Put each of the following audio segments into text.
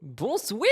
Bonsoir,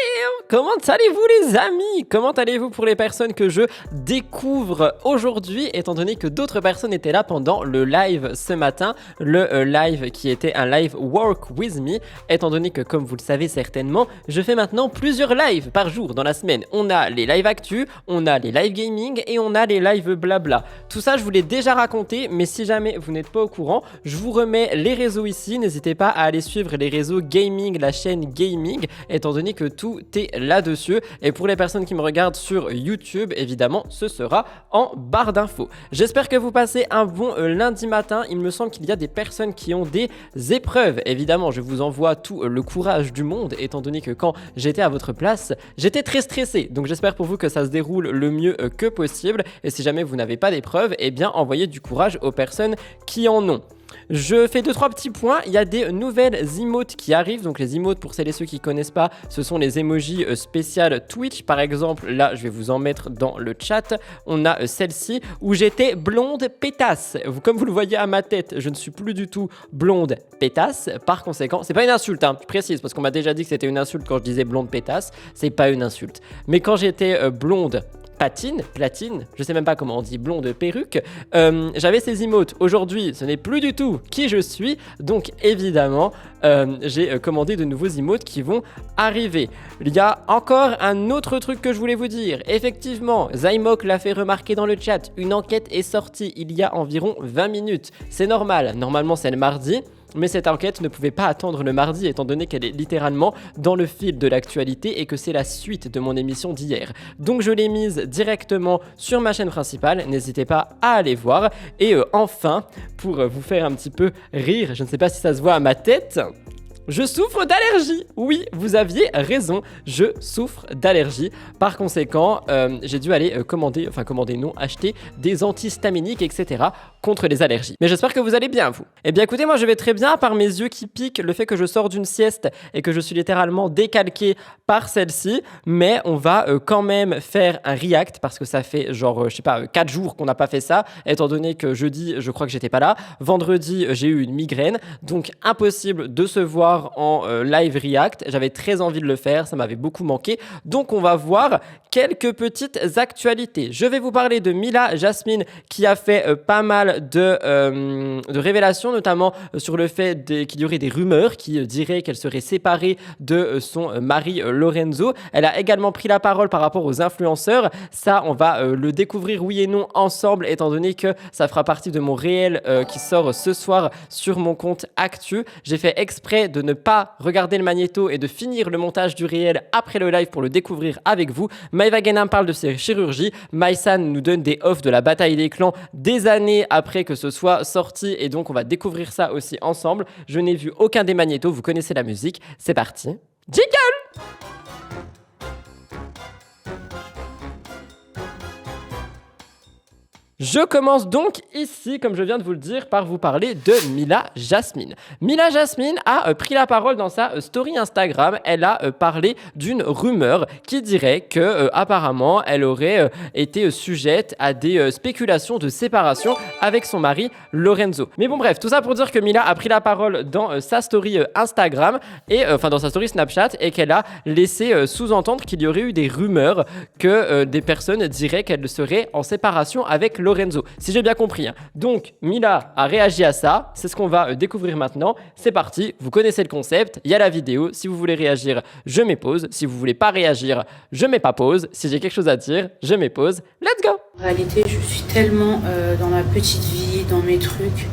comment allez-vous les amis? Comment allez-vous pour les personnes que je découvre aujourd'hui, étant donné que d'autres personnes étaient là pendant le live ce matin, le live qui était un live Work With Me, étant donné que comme vous le savez certainement, je fais maintenant plusieurs lives par jour dans la semaine. On a les lives actu, on a les live gaming et on a les lives blabla. Tout ça je vous l'ai déjà raconté, mais si jamais vous n'êtes pas au courant, je vous remets les réseaux ici, n'hésitez pas à aller suivre les réseaux gaming, la chaîne gaming, étant donné que tout est là-dessus. Et pour les personnes qui me regardent sur YouTube, évidemment, ce sera en barre d'infos. J'espère que vous passez un bon lundi matin. Il me semble qu'il y a des personnes qui ont des épreuves. Évidemment, je vous envoie tout le courage du monde, étant donné que quand j'étais à votre place, j'étais très stressé. Donc j'espère pour vous que ça se déroule le mieux que possible. Et si jamais vous n'avez pas d'épreuves, eh bien envoyez du courage aux personnes qui en ont. Je fais 2-3 petits points, il y a des nouvelles emotes qui arrivent, donc les emotes pour celles et ceux qui ne connaissent pas, ce sont les emojis spéciales Twitch, par exemple, là je vais vous en mettre dans le chat, on a celle-ci où j'étais blonde pétasse, comme vous le voyez à ma tête, je ne suis plus du tout blonde pétasse, par conséquent, c'est pas une insulte, je précise, parce qu'on m'a déjà dit que c'était une insulte quand je disais blonde pétasse, c'est pas une insulte, mais quand j'étais blonde platine, je sais même pas comment on dit, blonde perruque, j'avais ces emotes. Aujourd'hui, ce n'est plus du tout qui je suis, donc évidemment, j'ai commandé de nouveaux emotes qui vont arriver. Il y a encore un autre truc que je voulais vous dire. Effectivement, Zymoc l'a fait remarquer dans le chat, une enquête est sortie il y a environ 20 minutes. C'est normal, normalement c'est le mardi. Mais cette enquête ne pouvait pas attendre le mardi étant donné qu'elle est littéralement dans le fil de l'actualité et que c'est la suite de mon émission d'hier. Donc je l'ai mise directement sur ma chaîne principale, n'hésitez pas à aller voir. Et enfin, pour vous faire un petit peu rire, je ne sais pas si ça se voit à ma tête, je souffre d'allergie. Oui, vous aviez raison, je souffre d'allergie. Par conséquent, j'ai dû aller acheter des antihistaminiques, etc. contre les allergies. Mais j'espère que vous allez bien, vous. Eh bien écoutez, moi je vais très bien, par mes yeux qui piquent, le fait que je sors d'une sieste et que je suis littéralement décalqué par celle-ci. Mais on va quand même faire un react parce que ça fait genre, 4 jours qu'on n'a pas fait ça, étant donné que jeudi, je crois que j'étais pas là. Vendredi, j'ai eu une migraine, donc impossible de se voir en live react. J'avais très envie de le faire, ça m'avait beaucoup manqué. Donc on va voir quelques petites actualités. Je vais vous parler de Mila Jasmine qui a fait pas mal de révélations, notamment sur le fait qu'il y aurait des rumeurs qui diraient qu'elle serait séparée de son mari Lorenzo. Elle a également pris la parole par rapport aux influenceurs. Ça, on va le découvrir oui et non ensemble, étant donné que ça fera partie de mon réel qui sort ce soir sur mon compte Actu. J'ai fait exprès de ne pas regarder le magnéto et de finir le montage du réel après le live pour le découvrir avec vous. Maëva Guénin parle de ses chirurgies. Maïsan nous donne des offs de la bataille des clans des années après que ce soit sorti et donc on va découvrir ça aussi ensemble. Je n'ai vu aucun des magnétos, vous connaissez la musique. C'est parti. Jingle! Je commence donc ici, comme je viens de vous le dire, par vous parler de Mila Jasmine. Mila Jasmine a pris la parole dans sa story Instagram. Elle a parlé d'une rumeur qui dirait que apparemment elle aurait été sujette à des spéculations de séparation avec son mari Lorenzo. Mais bon bref, tout ça pour dire que Mila a pris la parole dans sa story Instagram et dans sa story Snapchat et qu'elle a laissé sous-entendre qu'il y aurait eu des rumeurs que des personnes diraient qu'elle serait en séparation avec Lorenzo, si j'ai bien compris. Donc Mila a réagi à ça, c'est ce qu'on va découvrir maintenant. C'est parti, vous connaissez le concept, il y a la vidéo. Si vous voulez réagir, je mets pause. Si vous voulez pas réagir, je mets pas pause. Si j'ai quelque chose à dire, je mets pause. Let's go. En réalité, je suis tellement dans ma petite vie, dans mes trucs.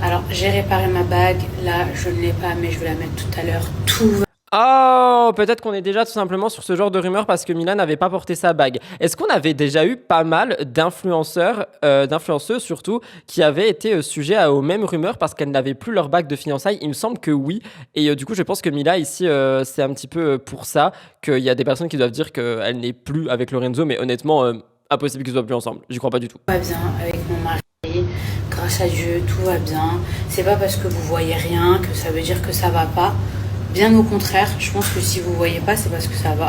Alors, j'ai réparé ma bague. Là, je ne l'ai pas, mais je vais la mettre tout à l'heure. Tout va. Oh, peut-être qu'on est déjà tout simplement sur ce genre de rumeur parce que Mila n'avait pas porté sa bague. Est-ce qu'on avait déjà eu pas mal d'influenceurs, d'influenceuses surtout, qui avaient été sujets aux mêmes rumeurs parce qu'elles n'avaient plus leur bague de fiançailles? Il me semble que oui. Et du coup, je pense que Mila ici, c'est un petit peu pour ça qu'il y a des personnes qui doivent dire qu'elle n'est plus avec Lorenzo, mais honnêtement, impossible qu'ils soient plus ensemble. J'y crois pas du tout. Tout va bien avec mon mari. Grâce à Dieu, tout va bien. C'est pas parce que vous voyez rien que ça veut dire que ça va pas. Bien au contraire, je pense que si vous voyez pas, c'est parce que ça va.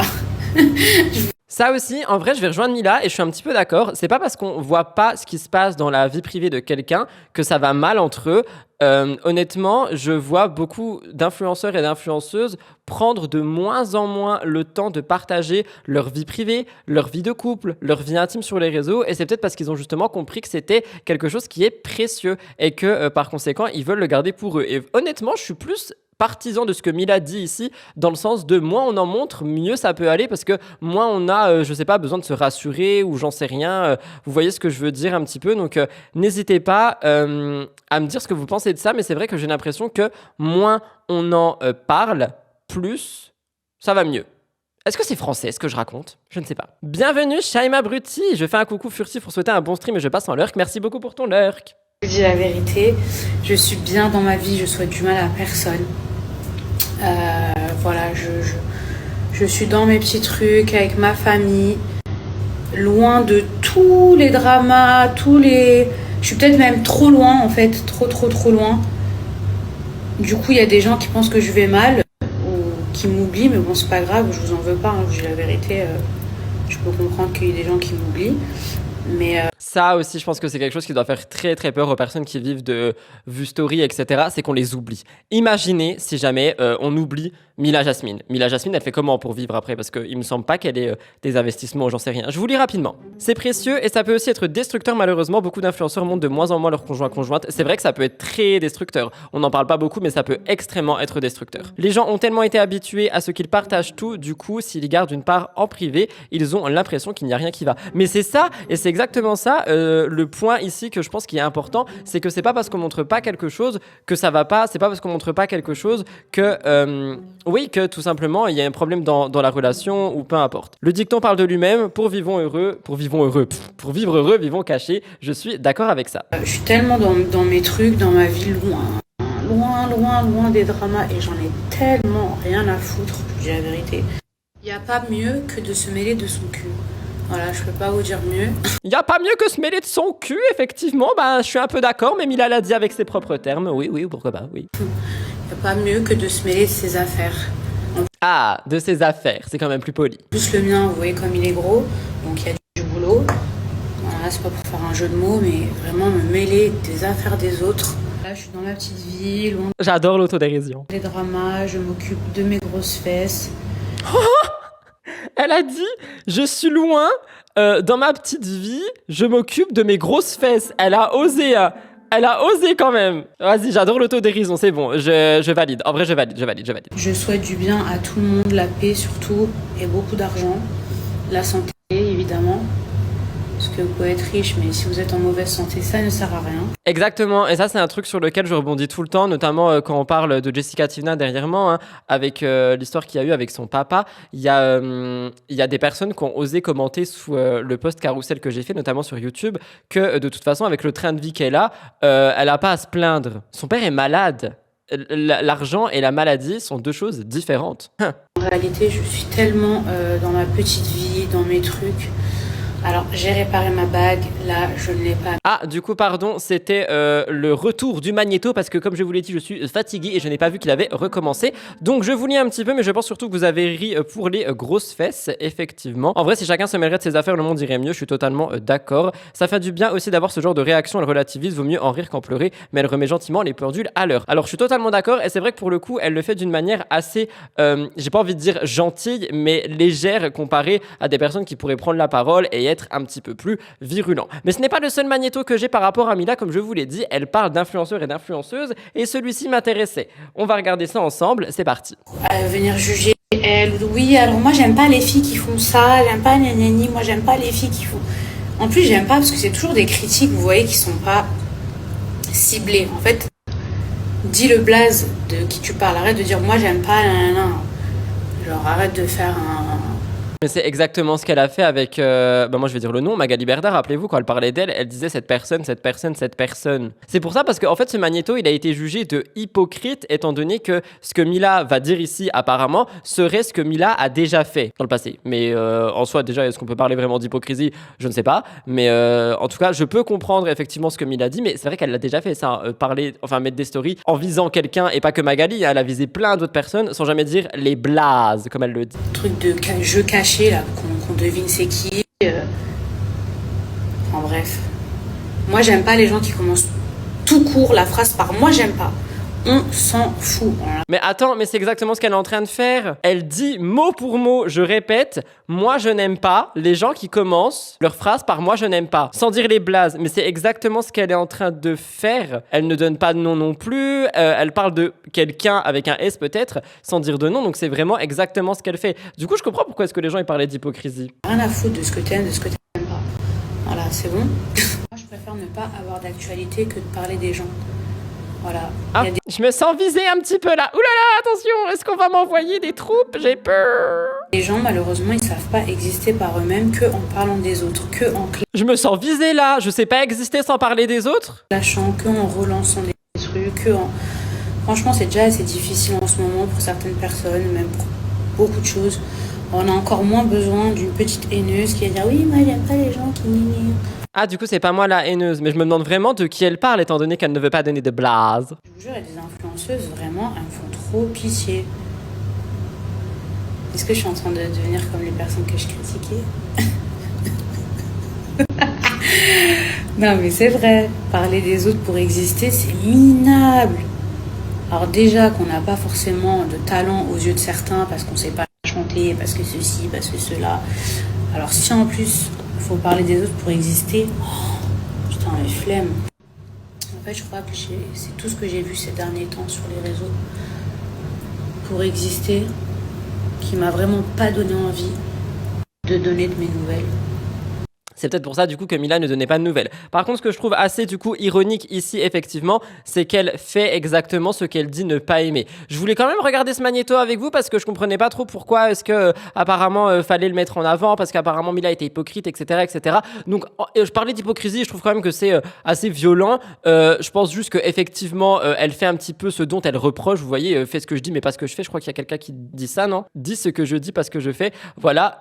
Ça aussi, en vrai, je vais rejoindre Mila et je suis un petit peu d'accord. C'est pas parce qu'on voit pas ce qui se passe dans la vie privée de quelqu'un que ça va mal entre eux. Honnêtement, je vois beaucoup d'influenceurs et d'influenceuses prendre de moins en moins le temps de partager leur vie privée, leur vie de couple, leur vie intime sur les réseaux. Et c'est peut-être parce qu'ils ont justement compris que c'était quelque chose qui est précieux et que par conséquent, ils veulent le garder pour eux. Et honnêtement, je suis plus partisan de ce que Mila dit ici, dans le sens de moins on en montre, mieux ça peut aller, parce que moins on a, je sais pas, besoin de se rassurer ou j'en sais rien. Vous voyez ce que je veux dire un petit peu. Donc n'hésitez pas à me dire ce que vous pensez de ça, mais c'est vrai que j'ai l'impression que moins on en parle, plus ça va mieux. Est-ce que c'est français ce que je raconte? Je ne sais pas. Bienvenue Shaima Bruti, je fais un coucou furtif pour souhaiter un bon stream et je passe en lurk. Merci beaucoup pour ton lurk. Je dis la vérité, je suis bien dans ma vie, je souhaite du mal à personne. Voilà, je suis dans mes petits trucs avec ma famille, loin de tous les dramas, je suis peut-être même trop loin en fait, trop loin. Du coup, il y a des gens qui pensent que je vais mal ou qui m'oublient, mais bon, c'est pas grave, je vous en veux pas, hein, je dis la vérité, je peux comprendre qu'il y ait des gens qui m'oublient. Mais ça aussi, je pense que c'est quelque chose qui doit faire très très peur aux personnes qui vivent de vues story, etc. C'est qu'on les oublie. Imaginez si jamais on oublie Mila Jasmine. Mila Jasmine, elle fait comment pour vivre après? Parce qu'il me semble pas qu'elle ait des investissements, j'en sais rien. Je vous lis rapidement. C'est précieux et ça peut aussi être destructeur malheureusement. Beaucoup d'influenceurs montrent de moins en moins leurs conjoints-conjointes. C'est vrai que ça peut être très destructeur. On n'en parle pas beaucoup, mais ça peut extrêmement être destructeur. Les gens ont tellement été habitués à ce qu'ils partagent tout, du coup, s'ils gardent une part en privé, ils ont l'impression qu'il n'y a rien qui va. Mais c'est ça, et c'est exactement ça, le point ici que je pense qui est important, c'est que c'est pas parce qu'on montre pas quelque chose que ça va pas, c'est pas parce qu'on montre pas quelque chose que... oui, que tout simplement, il y a un problème dans la relation ou peu importe. Le dicton parle de lui-même, pour vivre heureux, vivons cachés. Je suis d'accord avec ça. je suis tellement dans mes trucs, dans ma vie, loin des dramas, et j'en ai tellement rien à foutre, je dis la vérité. Il n'y a pas mieux que de se mêler de son cul. Voilà, je peux pas vous dire mieux. Il n'y a pas mieux que se mêler de son cul, effectivement. Je suis un peu d'accord, mais Mila l'a dit avec ses propres termes. Oui, pourquoi pas, oui. Il n'y a pas mieux que de se mêler de ses affaires. Ah, de ses affaires, c'est quand même plus poli. Plus le mien, vous voyez comme il est gros, donc il y a du boulot. Voilà, c'est pas pour faire un jeu de mots, mais vraiment me mêler des affaires des autres. Là, je suis dans ma petite vie, loin J'adore l'autodérision. des dramas, je m'occupe de mes grosses fesses. Elle a dit, je suis loin, dans ma petite vie, je m'occupe de mes grosses fesses. Elle a osé quand même. Vas-y, j'adore l'autodérision, c'est bon, je valide. En vrai, je valide. Je souhaite du bien à tout le monde, la paix surtout, et beaucoup d'argent. La santé, évidemment. Parce que vous pouvez être riche, mais si vous êtes en mauvaise santé, ça ne sert à rien. Exactement, et ça c'est un truc sur lequel je rebondis tout le temps, notamment quand on parle de Jessica Tivna dernièrement, hein, avec l'histoire qu'il y a eu avec son papa. Il y a des personnes qui ont osé commenter sous le post carrousel que j'ai fait, notamment sur YouTube, que de toute façon avec le train de vie qu'elle a, elle n'a pas à se plaindre. Son père est malade. L'argent et la maladie sont deux choses différentes. En réalité, je suis tellement dans ma petite vie, dans mes trucs. Alors, j'ai réparé ma bague, là, je ne l'ai pas. Ah, du coup, pardon, c'était le retour du magnéto, parce que comme je vous l'ai dit, je suis fatigué et je n'ai pas vu qu'il avait recommencé. Donc, je vous lis un petit peu, mais je pense surtout que vous avez ri pour les grosses fesses, effectivement. En vrai, si chacun se mêlerait de ses affaires, le monde irait mieux, je suis totalement d'accord. Ça fait du bien aussi d'avoir ce genre de réaction, elle relativise, vaut mieux en rire qu'en pleurer, mais elle remet gentiment les pendules à l'heure. Alors, je suis totalement d'accord, et c'est vrai que pour le coup, elle le fait d'une manière assez, j'ai pas envie de dire gentille, mais légère, comparée à des personnes qui pourraient prendre la parole et être un petit peu plus virulent. Mais ce n'est pas le seul magnéto que j'ai par rapport à Mila, comme je vous l'ai dit, elle parle d'influenceurs et d'influenceuses, et celui-ci m'intéressait. On va regarder ça ensemble, c'est parti. Venir juger elle, oui, alors moi j'aime pas les filles qui font ça, j'aime pas nanani, moi j'aime pas les filles qui font... En plus j'aime pas parce que c'est toujours des critiques, vous voyez, qui sont pas ciblées. En fait, dis le blaze de qui tu parles, arrête de dire moi j'aime pas, nanana. Genre arrête de faire un... Mais c'est exactement ce qu'elle a fait avec, moi je vais dire le nom, Magali Berda, rappelez-vous, quand elle parlait d'elle, elle disait cette personne. C'est pour ça, parce qu'en fait ce magnéto, il a été jugé de hypocrite, étant donné que ce que Mila va dire ici, apparemment, serait ce que Mila a déjà fait dans le passé. Mais en soi, déjà, est-ce qu'on peut parler vraiment d'hypocrisie? Je ne sais pas. Mais en tout cas, je peux comprendre effectivement ce que Mila dit, mais c'est vrai qu'elle l'a déjà fait, ça, mettre des stories en visant quelqu'un, et pas que Magali, elle a visé plein d'autres personnes, sans jamais dire les blazes, comme elle le dit. Truc de jeu caché. caché, là, qu'on devine c'est qui. En bref. Moi, j'aime pas les gens qui commencent tout court la phrase par moi, j'aime pas. On s'en fout. Voilà. Mais attends, mais c'est exactement ce qu'elle est en train de faire. Elle dit mot pour mot, je répète, moi je n'aime pas les gens qui commencent leur phrase par moi je n'aime pas, sans dire les blazes. Mais c'est exactement ce qu'elle est en train de faire. Elle ne donne pas de nom non plus. Elle parle de quelqu'un avec un S peut-être, sans dire de nom. Donc c'est vraiment exactement ce qu'elle fait. Du coup, je comprends pourquoi est-ce que les gens ils parlaient d'hypocrisie. Rien à foutre de ce que t'aimes, de ce que t'aimes pas. Voilà, c'est bon. Moi, je préfère ne pas avoir d'actualité que de parler des gens. Voilà. Ah, je me sens visée un petit peu là. Ouh là là, attention, est-ce qu'on va m'envoyer des troupes? J'ai peur. Les gens, malheureusement, ils savent pas exister par eux-mêmes que en parlant des autres, que en Je me sens visée là. Je sais pas exister sans parler des autres. clashant, que en relançant des trucs, que en... Franchement, c'est déjà assez difficile en ce moment pour certaines personnes, même pour beaucoup de choses. On a encore moins besoin d'une petite haineuse qui va dire oui, moi j'aime pas les gens qui nini. Ah, du coup, c'est pas moi la haineuse, mais je me demande vraiment de qui elle parle, étant donné qu'elle ne veut pas donner de blase. Je vous jure, il y a des influenceuses, vraiment, elles me font trop pitié. Est-ce que je suis en train de devenir comme les personnes que je critiquais? Non, mais c'est vrai. Parler des autres pour exister, c'est minable. Alors déjà qu'on n'a pas forcément de talent aux yeux de certains parce qu'on sait pas chanter, parce que ceci, parce que cela. Alors si en plus, il faut parler des autres pour exister, oh, putain, les flemmes. En fait, je crois que c'est tout ce que j'ai vu ces derniers temps sur les réseaux pour exister qui m'a vraiment pas donné envie de donner de mes nouvelles. C'est peut-être pour ça, du coup, que Mila ne donnait pas de nouvelles. Par contre, ce que je trouve assez, du coup, ironique ici, effectivement, c'est qu'elle fait exactement ce qu'elle dit ne pas aimer. Je voulais quand même regarder ce magnéto avec vous parce que je comprenais pas trop pourquoi est-ce que, apparemment, fallait le mettre en avant, parce qu'apparemment, Mila était hypocrite, etc., etc. Donc, je parlais d'hypocrisie, je trouve quand même que c'est assez violent. Je pense juste qu'effectivement, elle fait un petit peu ce dont elle reproche. Vous voyez, fais ce que je dis, mais pas ce que je fais. Je crois qu'il y a quelqu'un qui dit ça, non? Dis ce que je dis, pas ce que je fais. Voilà.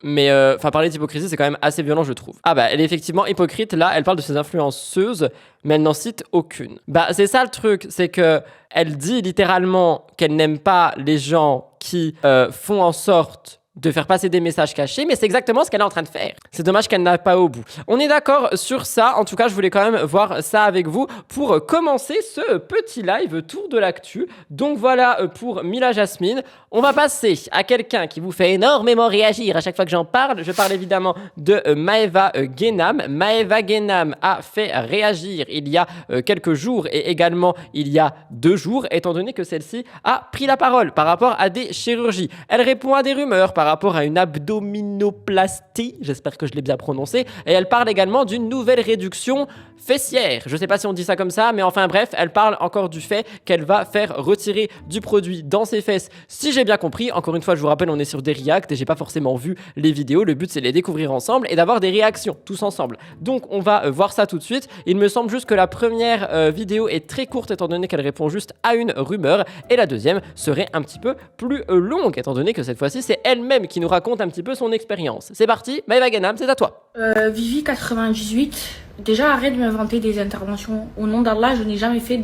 Mais parler d'hypocrisie, c'est quand même assez violent, je trouve. Ah bah, elle est effectivement hypocrite. Là, elle parle de ses influenceuses, mais elle n'en cite aucune. Bah, c'est ça le truc, c'est que elle dit littéralement qu'elle n'aime pas les gens qui font en sorte de faire passer des messages cachés, mais c'est exactement ce qu'elle est en train de faire. C'est dommage qu'elle n'a pas au bout. On est d'accord sur ça. En tout cas, je voulais quand même voir ça avec vous pour commencer ce petit live tour de l'actu. Donc voilà pour Mila Jasmine. On va passer à quelqu'un qui vous fait énormément réagir à chaque fois que j'en parle. Je parle évidemment de Maeva Guénam. Maeva Guénam a fait réagir il y a quelques jours et également il y a 2 jours, étant donné que celle-ci a pris la parole par rapport à des chirurgies. Elle répond à des rumeurs par rapport à une abdominoplastie, j'espère que je l'ai bien prononcé, et elle parle également d'une nouvelle réduction fessière. Je sais pas si on dit ça comme ça, mais enfin bref, elle parle encore du fait qu'elle va faire retirer du produit dans ses fesses. Si j'ai bien compris, encore une fois, je vous rappelle, on est sur des reacts et j'ai pas forcément vu les vidéos. Le but, c'est de les découvrir ensemble et d'avoir des réactions tous ensemble. Donc, on va voir ça tout de suite. Il me semble juste que la première vidéo est très courte étant donné qu'elle répond juste à une rumeur et la deuxième serait un petit peu plus longue étant donné que cette fois-ci, c'est elle-même qui nous raconte un petit peu son expérience. C'est parti, Maeva Guénam, c'est à toi. Vivi 98. Déjà, arrête de m'inventer des interventions. Au nom d'Allah, je n'ai jamais fait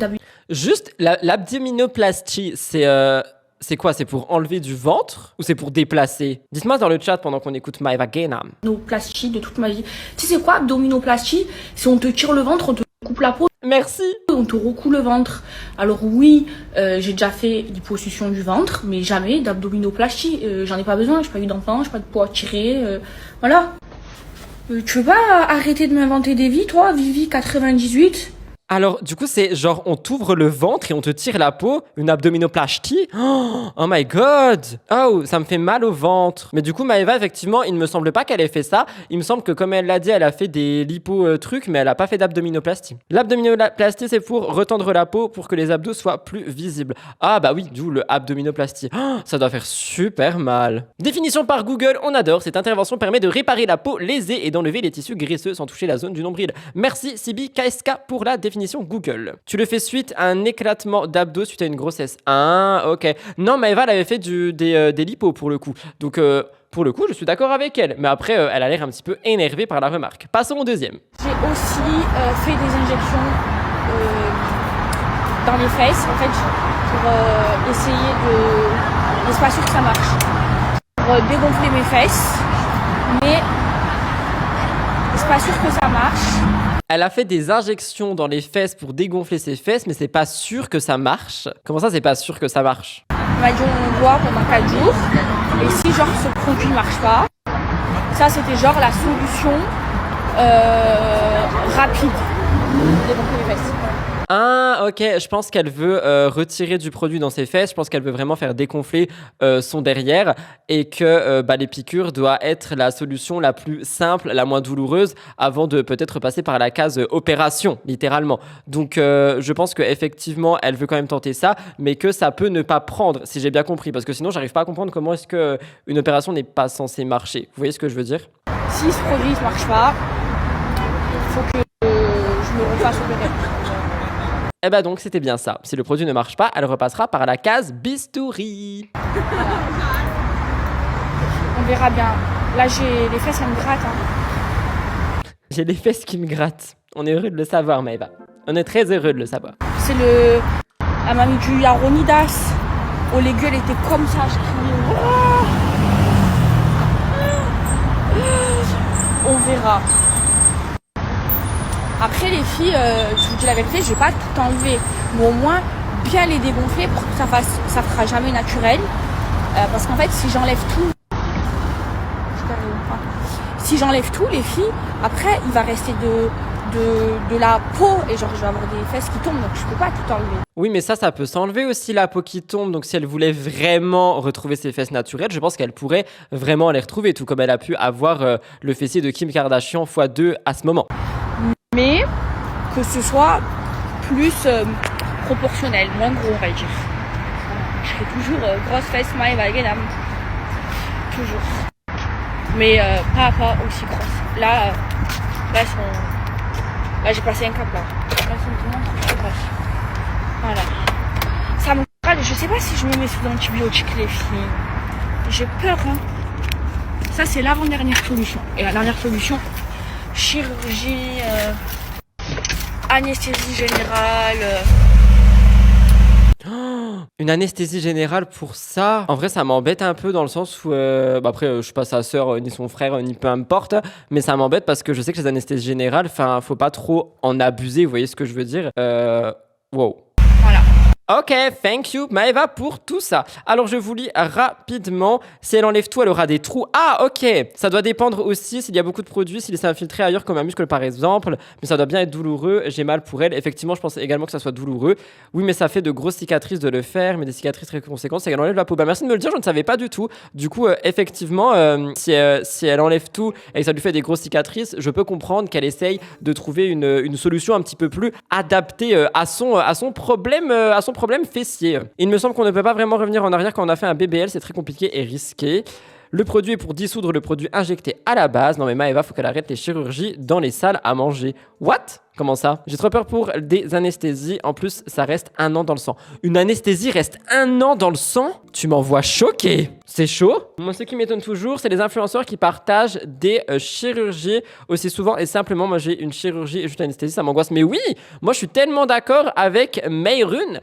Juste, l'abdominoplastie, c'est quoi? C'est pour enlever du ventre ou c'est pour déplacer? Dites-moi dans le chat pendant qu'on écoute Maeva Guénam. abdominoplastie de toute ma vie. Tu sais c'est quoi, abdominoplastie? C'est on te tire le ventre, on te coupe la peau, Merci. on te recoule le ventre. Alors oui, j'ai déjà fait l'hyposuction du ventre, mais jamais d'abdominoplastie. J'en ai pas besoin, j'ai pas eu d'enfant, j'ai pas de peau à tirer. Voilà. Tu veux pas arrêter de m'inventer des vies, toi, Vivi 98? Alors, du coup, c'est genre, on t'ouvre le ventre et on te tire la peau, une abdominoplastie. Oh my god! Oh, ça me fait mal au ventre. Mais du coup, Maeva, effectivement, il ne me semble pas qu'elle ait fait ça. Il me semble que, comme elle l'a dit, elle a fait des lipo-trucs, mais elle a pas fait d'abdominoplastie. L'abdominoplastie, c'est pour retendre la peau pour que les abdos soient plus visibles. Ah bah oui, d'où le abdominoplastie. Oh, ça doit faire super mal. Définition par Google, on adore. Cette intervention permet de réparer la peau lésée et d'enlever les tissus graisseux sans toucher la zone du nombril. Merci, Sibi KSK, pour la définition Google. Tu le fais suite à un éclatement d'abdos suite à une grossesse. Ah, ok. Non, Maeva, elle avait fait des lipos pour le coup. Donc, pour le coup, je suis d'accord avec elle. Mais après, elle a l'air un petit peu énervée par la remarque. Passons au deuxième. J'ai aussi fait des injections dans les fesses, en fait, pour essayer de... Mais c'est pas sûr que ça marche. dégonfler mes fesses, mais c'est pas sûr que ça marche. Elle a fait des injections dans les fesses pour dégonfler ses fesses, mais c'est pas sûr que ça marche. Comment ça, c'est pas sûr que ça marche? On m'a dit on boit pendant 4 jours. Et si genre ce produit ne marche pas, ça c'était genre la solution rapide pour dégonfler les fesses. Ah, ok, je pense qu'elle veut retirer du produit dans ses fesses, je pense qu'elle veut vraiment faire dégonfler son derrière et que les piqûres doivent être la solution la plus simple, la moins douloureuse avant de peut-être passer par la case opération, littéralement. Donc je pense qu'effectivement, elle veut quand même tenter ça, mais que ça peut ne pas prendre, si j'ai bien compris, parce que sinon, j'arrive pas à comprendre comment est-ce qu'une opération n'est pas censée marcher. Vous voyez ce que je veux dire? Si ce produit ne marche pas, il faut que je me refasse opérer. Eh ben donc c'était bien ça. Si le produit ne marche pas, elle repassera par la case bistouri. On verra bien. Là j'ai les fesses, elles me grattent. Hein. J'ai les fesses qui me grattent. On est heureux de le savoir, Maëva. On est très heureux de le savoir. C'est le... Elle m'a mis du Yaronidas. Oh les gueules étaient comme ça, je criais. On verra. Après les filles, je vous dis la vérité, je vais pas tout enlever, mais au moins bien les dégonfler pour que ça fera jamais naturel. Parce qu'en fait, si j'enlève tout, les filles, après il va rester de la peau et genre je vais avoir des fesses qui tombent, donc je peux pas tout enlever. Oui, mais ça peut s'enlever aussi, la peau qui tombe. Donc si elle voulait vraiment retrouver ses fesses naturelles, je pense qu'elle pourrait vraiment les retrouver, tout comme elle a pu avoir le fessier de Kim Kardashian x2 à ce moment. Mais que ce soit plus proportionnel, moins gros, on va dire. Je serai toujours grosse fesse, Maëva Guénam. Toujours. Mais pas aussi grosse. Là, j'ai passé un cap là. Là, elles sont vraiment trop grosses. Voilà. Ça me râle. Je sais pas si je me mets sous l'antibiotique, les filles. J'ai peur, hein. Ça, c'est l'avant-dernière solution. Et la dernière solution, chirurgie, anesthésie générale. Une anesthésie générale pour ça? En vrai, ça m'embête un peu dans le sens où... après, je suis pas sa sœur, ni son frère, ni peu importe. Mais ça m'embête parce que je sais que les anesthésies générales, faut pas trop en abuser, vous voyez ce que je veux dire? Wow. Voilà. Ok, thank you Maëva pour tout ça. Alors je vous lis rapidement. Si elle enlève tout, elle aura des trous. Ah ok, ça doit dépendre aussi s'il y a beaucoup de produits, s'il s'est infiltré ailleurs comme un muscle par exemple. Mais ça doit bien être douloureux, j'ai mal pour elle. Effectivement, je pense également que ça soit douloureux. Oui, mais ça fait de grosses cicatrices de le faire, mais des cicatrices très conséquentes, c'est qu'elle enlève la peau. Bah merci de me le dire, je ne savais pas du tout. Du coup, effectivement, si elle enlève tout et que ça lui fait des grosses cicatrices, je peux comprendre qu'elle essaye de trouver une solution un petit peu plus adaptée à son problème fessier. Il me semble qu'on ne peut pas vraiment revenir en arrière quand on a fait un BBL, c'est très compliqué et risqué. Le produit est pour dissoudre le produit injecté à la base. Non mais Maëva, faut qu'elle arrête les chirurgies dans les salles à manger. What? Comment ça? J'ai trop peur pour des anesthésies. En plus, ça reste 1 an dans le sang. Une anesthésie reste 1 an dans le sang? Tu m'envoies choqué. C'est chaud. Moi, ce qui m'étonne toujours, c'est les influenceurs qui partagent des chirurgies aussi souvent et simplement. Moi, j'ai une chirurgie et juste une anesthésie, ça m'angoisse. Mais oui, moi, je suis tellement d'accord avec Meirun.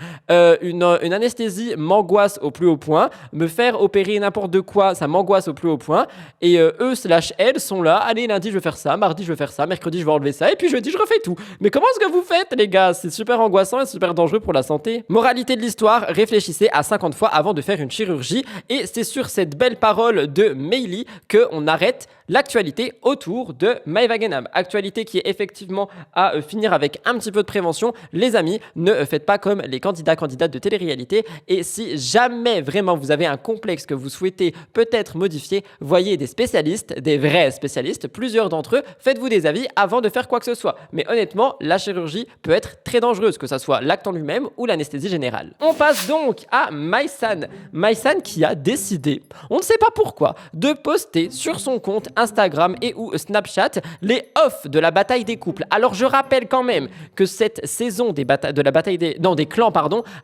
Une anesthésie m'angoisse au plus haut point. Me faire opérer n'importe de quoi, ça m'angoisse au plus haut point. Et eux/elles sont là. Allez, lundi, je vais faire ça. Mardi, je vais faire ça. Mercredi, je vais enlever ça. Et puis jeudi, je refais tout. Mais comment est-ce que vous faites, les gars? C'est super angoissant et super dangereux pour la santé. Moralité de l'histoire, réfléchissez à 50 fois avant de faire une chirurgie. Et c'est sur cette belle parole de Meili qu'on arrête l'actualité autour de Maëva Guénam. Actualité qui est effectivement à finir avec un petit peu de prévention. Les amis, ne faites pas comme les candidates de télé-réalité. Et si jamais vraiment vous avez un complexe que vous souhaitez peut-être modifier, voyez des spécialistes, des vrais spécialistes, plusieurs d'entre eux, faites-vous des avis avant de faire quoi que ce soit. Mais honnêtement, la chirurgie peut être très dangereuse, que ce soit l'acte en lui-même ou l'anesthésie générale. On passe donc à Maïsan. Maïsan qui a décidé, on ne sait pas pourquoi, de poster sur son compte Instagram et ou Snapchat, les off de la bataille des couples. Alors je rappelle quand même que cette saison des clans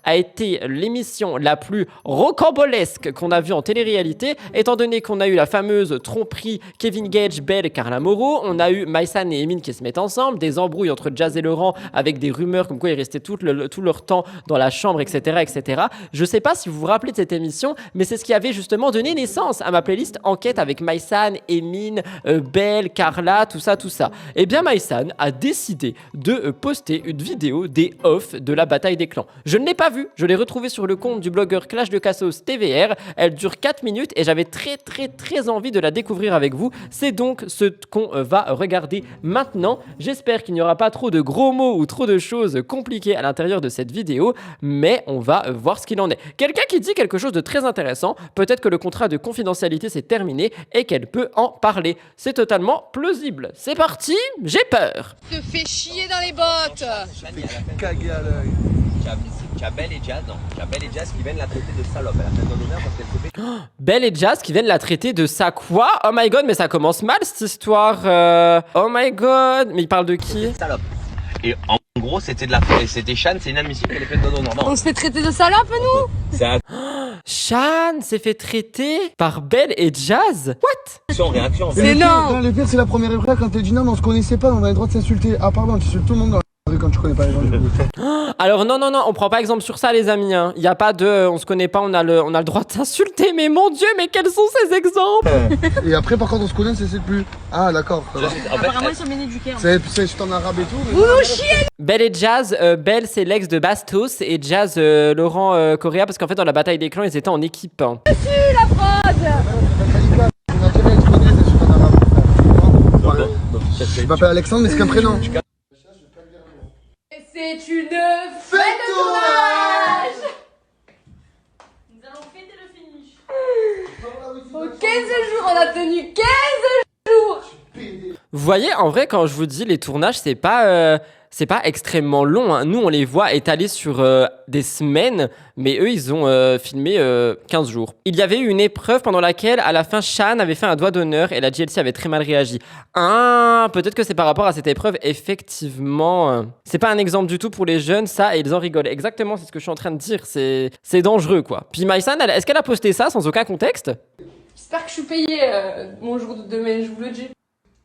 a été l'émission la plus rocambolesque qu'on a vue en télé-réalité, étant donné qu'on a eu la fameuse tromperie Kevin Gage, Belle, Carla Moreau, on a eu Maïsan et Emin qui se mettent ensemble, des embrouilles entre Jazz et Laurent avec des rumeurs comme quoi ils restaient tout leur temps dans la chambre, etc., etc. Je sais pas si vous vous rappelez de cette émission, mais c'est ce qui avait justement donné naissance à ma playlist Enquête avec Maïsan, Emin, Belle, Carla, tout ça. Eh bien Maïsan a décidé de poster une vidéo des off de la bataille des clans. Je ne l'ai pas vue, je l'ai retrouvée sur le compte du blogueur Clash de Cassos TVR, elle dure 4 minutes et j'avais très envie de la découvrir avec vous. C'est donc ce qu'on va regarder maintenant. J'espère qu'il n'y aura pas trop de gros mots ou trop de choses compliquées à l'intérieur de cette vidéo, mais on va voir ce qu'il en est. Quelqu'un qui dit quelque chose de très intéressant, peut-être que le contrat de confidentialité s'est terminé et qu'elle peut en parler. C'est totalement plausible. C'est parti, j'ai peur. Te fais chier dans les bottes. Caguer à l'œil. Tu as Belle et Jazz, non. Tu as Belle et Jazz qui viennent la traiter de salope. Elle a fait d'honneur parce qu'elle se fait... Belle et Jazz qui viennent la traiter de ça quoi? Oh my god, mais ça commence mal cette histoire. Oh my god, mais il parle de qui? Salope. Et en gros, c'était Shan, c'est inadmissible qu'elle ait fait d'honneur. On se fait traiter de salope, nous. C'est un... Shan s'est fait traiter par Belle et Jazz? What? Réaction. C'est non. Le pire, c'est la première épreuve quand t'es du non, mais on se connaissait pas, on avait le droit de s'insulter. Ah, pardon, tu insultes tout le monde dans la rue quand tu connais pas les gens. Alors non, on prend pas exemple sur ça les amis, hein. Y a pas de, on se connaît pas, on a le droit de s'insulter, mais mon dieu, mais quels sont ces exemples? Et après, par contre, on se connaît, c'est plus. Ah, d'accord. Apparemment, ils sont menés du Caire. C'est en arabe et tout. Mais... Vous nous chiez. Belle et Jazz, Belle c'est l'ex de Bastos et Jazz Laurent Correa parce qu'en fait dans la bataille des clans ils étaient en équipe. Hein. La fraude. On a intérêt à être honnête, c'est en arabe. Je m'appelle Alexandre, mais c'est qu'un prénom. C'est une fête de tournage. Nous allons fêter le finish. Au 15 jours, on a tenu 15 jours. Vous voyez en vrai quand je vous dis les tournages c'est pas extrêmement long, hein. Nous on les voit étalés sur des semaines, mais eux ils ont filmé 15 jours. Il y avait eu une épreuve pendant laquelle à la fin Shan avait fait un doigt d'honneur et la GLC avait très mal réagi. Ah, peut-être que c'est par rapport à cette épreuve, effectivement. C'est pas un exemple du tout pour les jeunes ça et ils en rigolent. Exactement, c'est ce que je suis en train de dire, c'est dangereux quoi. Puis Maïsan, est-ce qu'elle a posté ça sans aucun contexte? J'espère que je suis payée mon jour de demain, je vous le dis.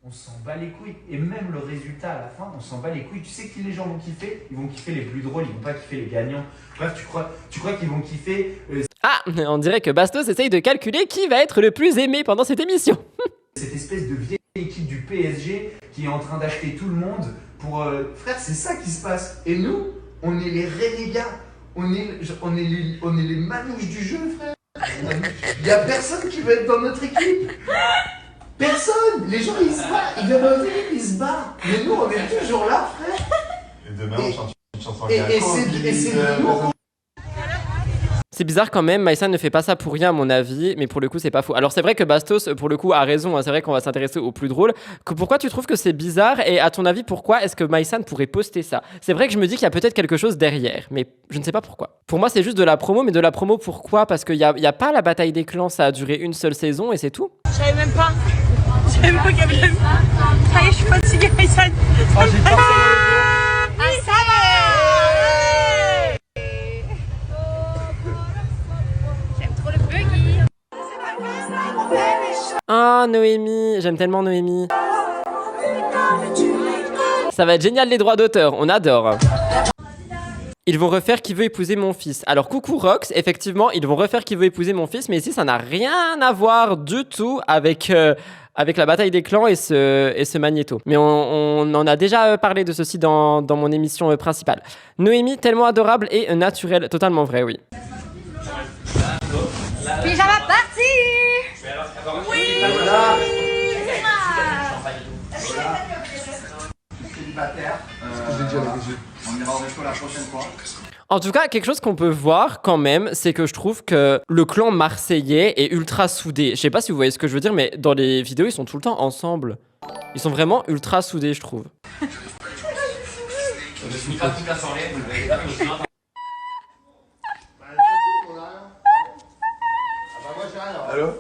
On s'en bat les couilles. Et même le résultat à la fin, on s'en bat les couilles. Tu sais qui les gens vont kiffer? Ils vont kiffer les plus drôles, ils vont pas kiffer les gagnants. Bref, tu crois qu'ils vont kiffer Ah, on dirait que Bastos essaye de calculer qui va être le plus aimé pendant cette émission. cette espèce de vieille équipe du PSG qui est en train d'acheter tout le monde pour... Frère, c'est ça qui se passe. Et nous, on est les renégats. On est les manouches du jeu, frère. Il y a personne qui veut être dans notre équipe. Personne! Les gens ils se battent, ils viennent dans notre équipe, ils se battent. Mais nous on est toujours là, frère. Et demain on chante une chanson et c'est de nous. C'est bizarre quand même, Maïsan ne fait pas ça pour rien à mon avis, mais pour le coup c'est pas faux. Alors c'est vrai que Bastos pour le coup a raison, hein. C'est vrai qu'on va s'intéresser au plus drôle. Pourquoi tu trouves que c'est bizarre et à ton avis pourquoi est-ce que Maïsan pourrait poster ça? C'est vrai que je me dis qu'il y a peut-être quelque chose derrière, mais je ne sais pas pourquoi. Pour moi c'est juste de la promo, mais de la promo pourquoi? Parce qu'il y a pas la bataille des clans, ça a duré une seule saison et c'est tout. Je savais même pas. Je savais même pas qu'il y avait la... Ça y est, je suis fatiguée, Maïsan. Oh, j'ai pensé. Ah, ça va. J'aime trop le buggy. Ah Noémie, j'aime tellement Noémie. Ça va être génial les droits d'auteur, on adore. Ils vont refaire Qui veut épouser mon fils. Alors coucou Rox, effectivement ils vont refaire Qui veut épouser mon fils, mais ici ça n'a rien à voir du tout avec la bataille des clans et ce magnéto. Mais on en a déjà parlé de ceci dans mon émission principale. Noémie, tellement adorable et naturelle, totalement vrai, oui. Pyjama party. Oui. Célibataire. On ira au resto la prochaine fois. En tout cas, quelque chose qu'on peut voir quand même, c'est que je trouve que le clan marseillais est ultra soudé. Je sais pas si vous voyez ce que je veux dire, mais dans les vidéos, ils sont tout le temps ensemble. Ils sont vraiment ultra soudés, je trouve. Allô?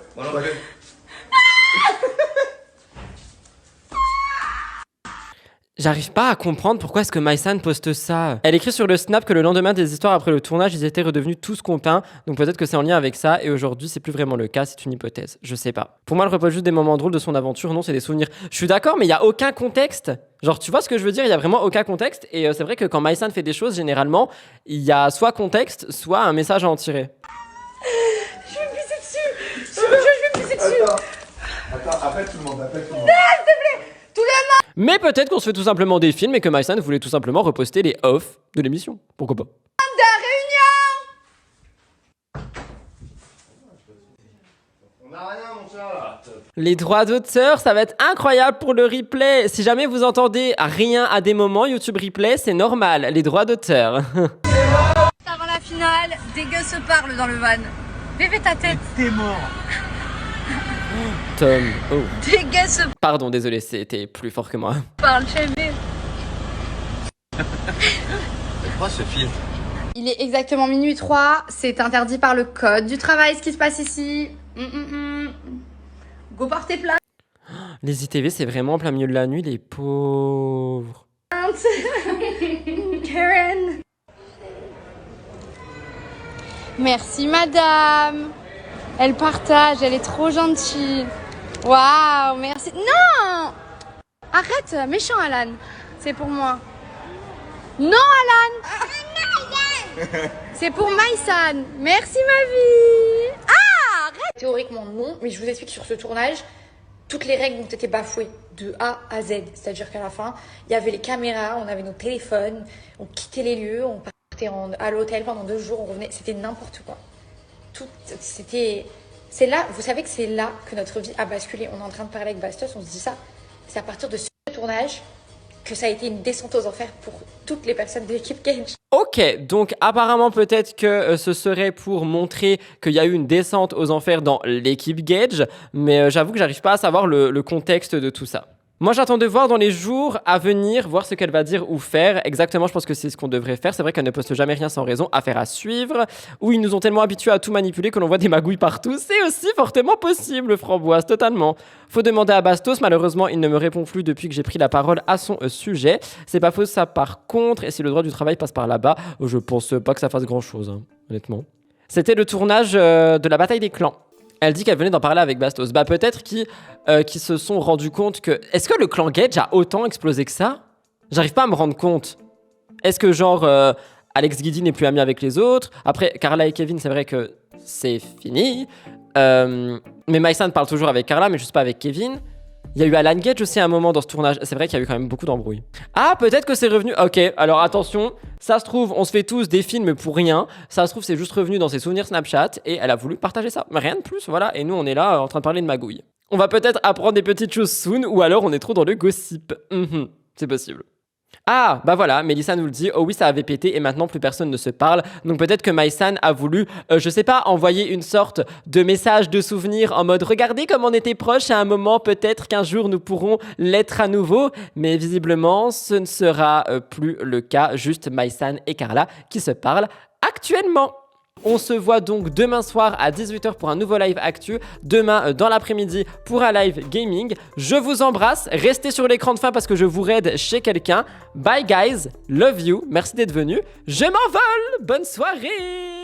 J'arrive pas à comprendre pourquoi est-ce que Maïsan poste ça. Elle écrit sur le Snap que le lendemain des histoires après le tournage, ils étaient redevenus tous contents. Donc peut-être que c'est en lien avec ça. Et aujourd'hui, c'est plus vraiment le cas. C'est une hypothèse. Je sais pas. Pour moi, elle reposte juste des moments drôles de son aventure. Non, c'est des souvenirs. Je suis d'accord, mais il y a aucun contexte. Genre, tu vois ce que je veux dire? Il y a vraiment aucun contexte. Et c'est vrai que quand Maïsan fait des choses, généralement, il y a soit contexte, soit un message à en tirer. Je vais me pisser dessus. Je vais me pisser dessus. Attends, appelle tout le monde, appelle tout le monde. Non, s'il te plaît. Tout le monde. Mais peut-être qu'on se fait tout simplement des films et que Maïsan voulait tout simplement reposter les off de l'émission. Pourquoi pas? De réunion. On a rien, mon chat. Les droits d'auteur, ça va être incroyable pour le replay. Si jamais vous entendez rien à des moments, YouTube Replay, c'est normal. Les droits d'auteur. Avant la finale, des gars se parlent dans le van. Bébé ta tête. T'es mort. Tom. Oh. Des gars se Pardon, désolé, c'était plus fort que moi. parlent chez bébé. C'est quoi ce film? Il est exactement minuit 3. C'est interdit par le code du travail ce qui se passe ici. Go porter plainte. Les ITV, c'est vraiment en plein milieu de la nuit, les pauvres. Karen. Merci madame. Elle partage, elle est trop gentille. Waouh, merci. Non! Arrête, méchant Alan. C'est pour moi. Non Alan. C'est pour Maïsan. Merci ma vie. Ah, arrête. Théoriquement non, mais je vous explique sur ce tournage, toutes les règles ont été bafouées de A à Z. C'est-à-dire qu'à la fin, il y avait les caméras, on avait nos téléphones, on quittait les lieux, on partait à l'hôtel pendant 2 jours, on revenait, c'était n'importe quoi. C'est là, vous savez que c'est là que notre vie a basculé. On est en train de parler avec Bastos, on se dit ça. C'est à partir de ce tournage que ça a été une descente aux enfers pour toutes les personnes de l'équipe Gage. Ok, donc apparemment peut-être que ce serait pour montrer qu'il y a eu une descente aux enfers dans l'équipe Gage, mais j'avoue que j'arrive pas à savoir le contexte de tout ça. Moi, j'attends de voir dans les jours à venir, voir ce qu'elle va dire ou faire. Exactement, je pense que c'est ce qu'on devrait faire. C'est vrai qu'elle ne poste jamais rien sans raison. Affaire à suivre. Ou ils nous ont tellement habitués à tout manipuler que l'on voit des magouilles partout. C'est aussi fortement possible, Framboise, totalement. Faut demander à Bastos. Malheureusement, il ne me répond plus depuis que j'ai pris la parole à son sujet. C'est pas faux, ça par contre. Et si le droit du travail passe par là-bas, je pense pas que ça fasse grand-chose, hein, honnêtement. C'était le tournage de la bataille des clans. Elle dit qu'elle venait d'en parler avec Bastos. Bah peut-être qu'ils se sont rendus compte que... Est-ce que le clan Gage a autant explosé que ça? J'arrive pas à me rendre compte. Est-ce que genre Alex Guidi n'est plus ami avec les autres? Après, Carla et Kevin, c'est vrai que c'est fini. Mais Maïsan parle toujours avec Carla, mais juste pas avec Kevin. Il y a eu Alan Gage aussi à un moment dans ce tournage. C'est vrai qu'il y a eu quand même beaucoup d'embrouilles. Ah, peut-être que c'est revenu... Ok, alors attention. Ça se trouve, on se fait tous des films pour rien. Ça se trouve, c'est juste revenu dans ses souvenirs Snapchat. Et elle a voulu partager ça. Mais rien de plus, voilà. Et nous, on est là en train de parler de magouille. On va peut-être apprendre des petites choses soon. Ou alors, on est trop dans le gossip. C'est possible. Ah, bah voilà, Mélissa nous le dit. Oh oui, ça avait pété et maintenant plus personne ne se parle. Donc peut-être que Maïsan a voulu, je sais pas, envoyer une sorte de message de souvenir en mode regardez comme on était proches à un moment, peut-être qu'un jour nous pourrons l'être à nouveau. Mais visiblement, ce ne sera plus le cas. Juste Maïsan et Carla qui se parlent actuellement. On se voit donc demain soir à 18h pour un nouveau live actu. Demain dans l'après-midi pour un live gaming. Je vous embrasse. Restez sur l'écran de fin parce que je vous raid chez quelqu'un. Bye guys. Love you. Merci d'être venus. Je m'envole. Bonne soirée.